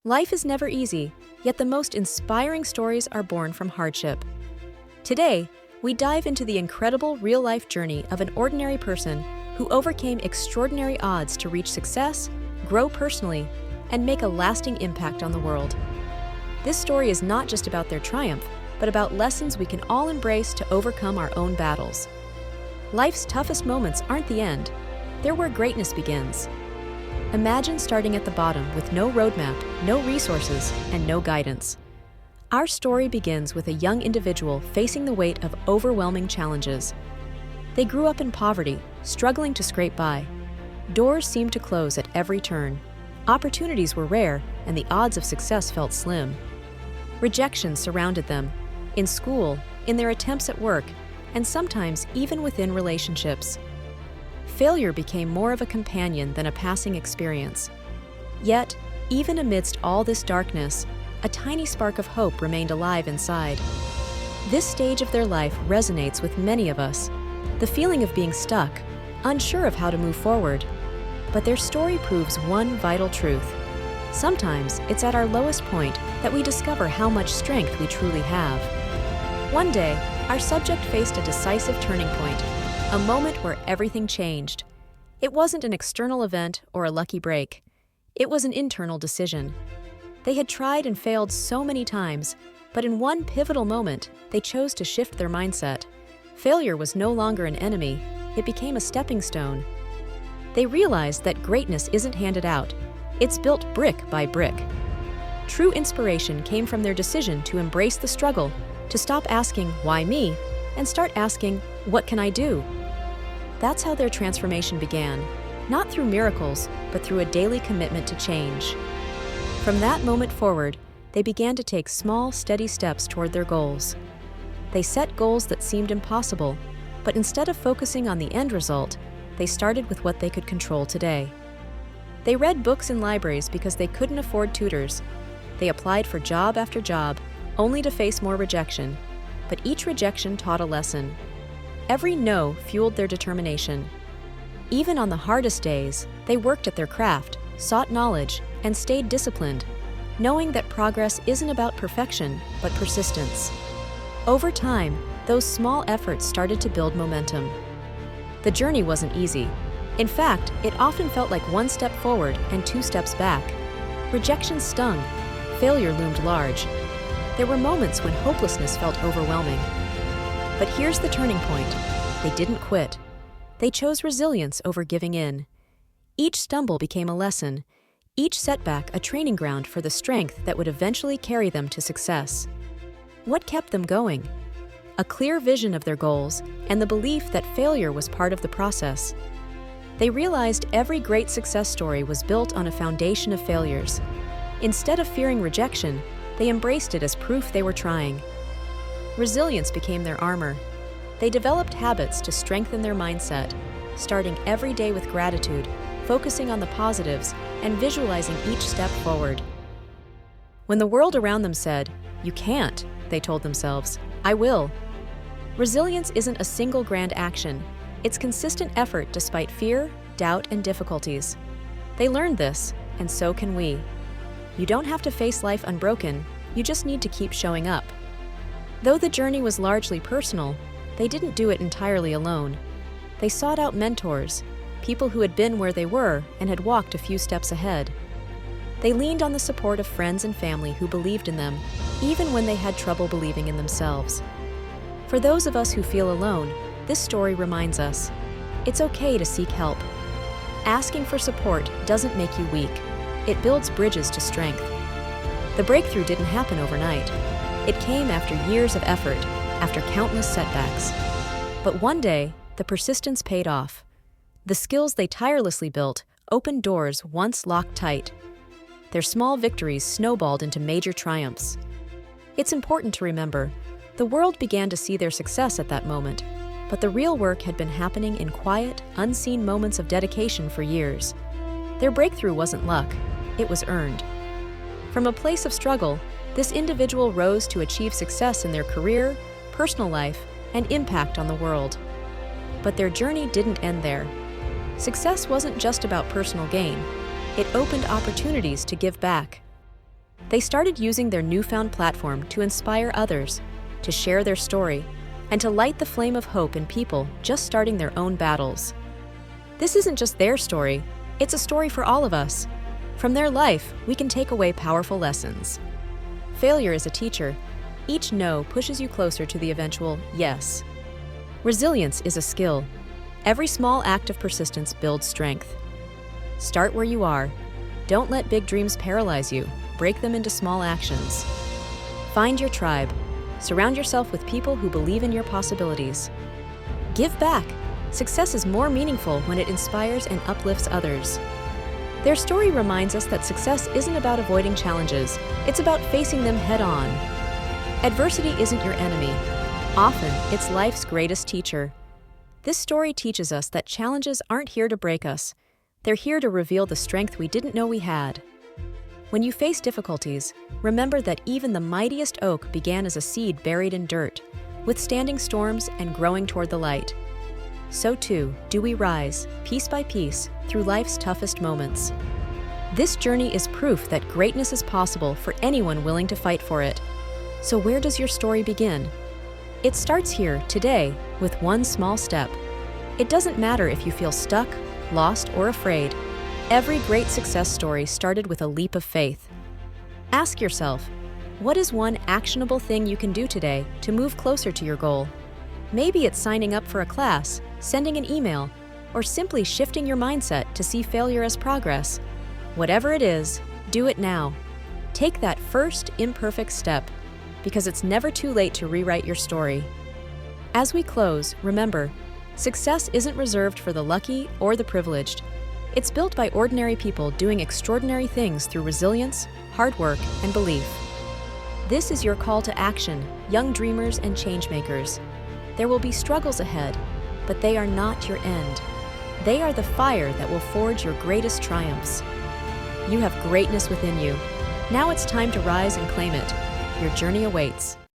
Life is never easy, yet the most inspiring stories are born from hardship. Today, we dive into the incredible real-life journey of an ordinary person who overcame extraordinary odds to reach success, grow personally, and make a lasting impact on the world. This story is not just about their triumph, but about lessons we can all embrace to overcome our own battles. Life's toughest moments aren't the end. They're where greatness begins. Imagine starting at the bottom with no roadmap, no resources, and no guidance. Our story begins with a young individual facing the weight of overwhelming challenges. They grew up in poverty, struggling to scrape by. Doors seemed to close at every turn. Opportunities were rare, and the odds of success felt slim. Rejection surrounded them, in school, in their attempts at work, and sometimes even within relationships. Failure became more of a companion than a passing experience. Yet, even amidst all this darkness, a tiny spark of hope remained alive inside. This stage of their life resonates with many of us, the feeling of being stuck, unsure of how to move forward. But their story proves one vital truth. Sometimes it's at our lowest point that we discover how much strength we truly have. One day, our subject faced a decisive turning point, a moment where everything changed. It wasn't an external event or a lucky break. It was an internal decision. They had tried and failed so many times, but in one pivotal moment, they chose to shift their mindset. Failure was no longer an enemy, it became a stepping stone. They realized that greatness isn't handed out, it's built brick by brick. True inspiration came from their decision to embrace the struggle, to stop asking, "Why me?" and start asking, "What can I do?" That's how their transformation began, not through miracles, but through a daily commitment to change. From that moment forward, they began to take small, steady steps toward their goals. They set goals that seemed impossible, but instead of focusing on the end result, they started with what they could control today. They read books in libraries because they couldn't afford tutors. They applied for job after job, only to face more rejection. But each rejection taught a lesson. Every no fueled their determination. Even on the hardest days, they worked at their craft, sought knowledge, and stayed disciplined, knowing that progress isn't about perfection, but persistence. Over time, those small efforts started to build momentum. The journey wasn't easy. In fact, it often felt like one step forward and two steps back. Rejection stung. Failure loomed large. There were moments when hopelessness felt overwhelming. But here's the turning point. They didn't quit. They chose resilience over giving in. Each stumble became a lesson, each setback a training ground for the strength that would eventually carry them to success. What kept them going? A clear vision of their goals and the belief that failure was part of the process. They realized every great success story was built on a foundation of failures. Instead of fearing rejection, they embraced it as proof they were trying. Resilience became their armor. They developed habits to strengthen their mindset, starting every day with gratitude, focusing on the positives, and visualizing each step forward. When the world around them said, "You can't," they told themselves, "I will." Resilience isn't a single grand action. It's consistent effort despite fear, doubt, and difficulties. They learned this, and so can we. You don't have to face life unbroken, you just need to keep showing up. Though the journey was largely personal, they didn't do it entirely alone. They sought out mentors, people who had been where they were and had walked a few steps ahead. They leaned on the support of friends and family who believed in them, even when they had trouble believing in themselves. For those of us who feel alone, this story reminds us, it's okay to seek help. Asking for support doesn't make you weak. It builds bridges to strength. The breakthrough didn't happen overnight. It came after years of effort, after countless setbacks. But one day, the persistence paid off. The skills they tirelessly built opened doors once locked tight. Their small victories snowballed into major triumphs. It's important to remember, the world began to see their success at that moment, but the real work had been happening in quiet, unseen moments of dedication for years. Their breakthrough wasn't luck, it was earned. From a place of struggle, this individual rose to achieve success in their career, personal life, and impact on the world. But their journey didn't end there. Success wasn't just about personal gain. It opened opportunities to give back. They started using their newfound platform to inspire others, to share their story, and to light the flame of hope in people just starting their own battles. This isn't just their story, it's a story for all of us. From their life, we can take away powerful lessons. Failure is a teacher. Each no pushes you closer to the eventual yes. Resilience is a skill. Every small act of persistence builds strength. Start where you are. Don't let big dreams paralyze you. Break them into small actions. Find your tribe. Surround yourself with people who believe in your possibilities. Give back. Success is more meaningful when it inspires and uplifts others. Their story reminds us that success isn't about avoiding challenges, it's about facing them head-on. Adversity isn't your enemy. Often, it's life's greatest teacher. This story teaches us that challenges aren't here to break us. They're here to reveal the strength we didn't know we had. When you face difficulties, remember that even the mightiest oak began as a seed buried in dirt, withstanding storms and growing toward the light. So too do we rise, piece by piece, through life's toughest moments. This journey is proof that greatness is possible for anyone willing to fight for it. So where does your story begin? It starts here, today, with one small step. It doesn't matter if you feel stuck, lost, or afraid. Every great success story started with a leap of faith. Ask yourself, what is one actionable thing you can do today to move closer to your goal? Maybe it's signing up for a class, sending an email, or simply shifting your mindset to see failure as progress. Whatever it is, do it now. Take that first imperfect step, because it's never too late to rewrite your story. As we close, remember, success isn't reserved for the lucky or the privileged. It's built by ordinary people doing extraordinary things through resilience, hard work, and belief. This is your call to action, young dreamers and changemakers. There will be struggles ahead, but they are not your end. They are the fire that will forge your greatest triumphs. You have greatness within you. Now it's time to rise and claim it. Your journey awaits.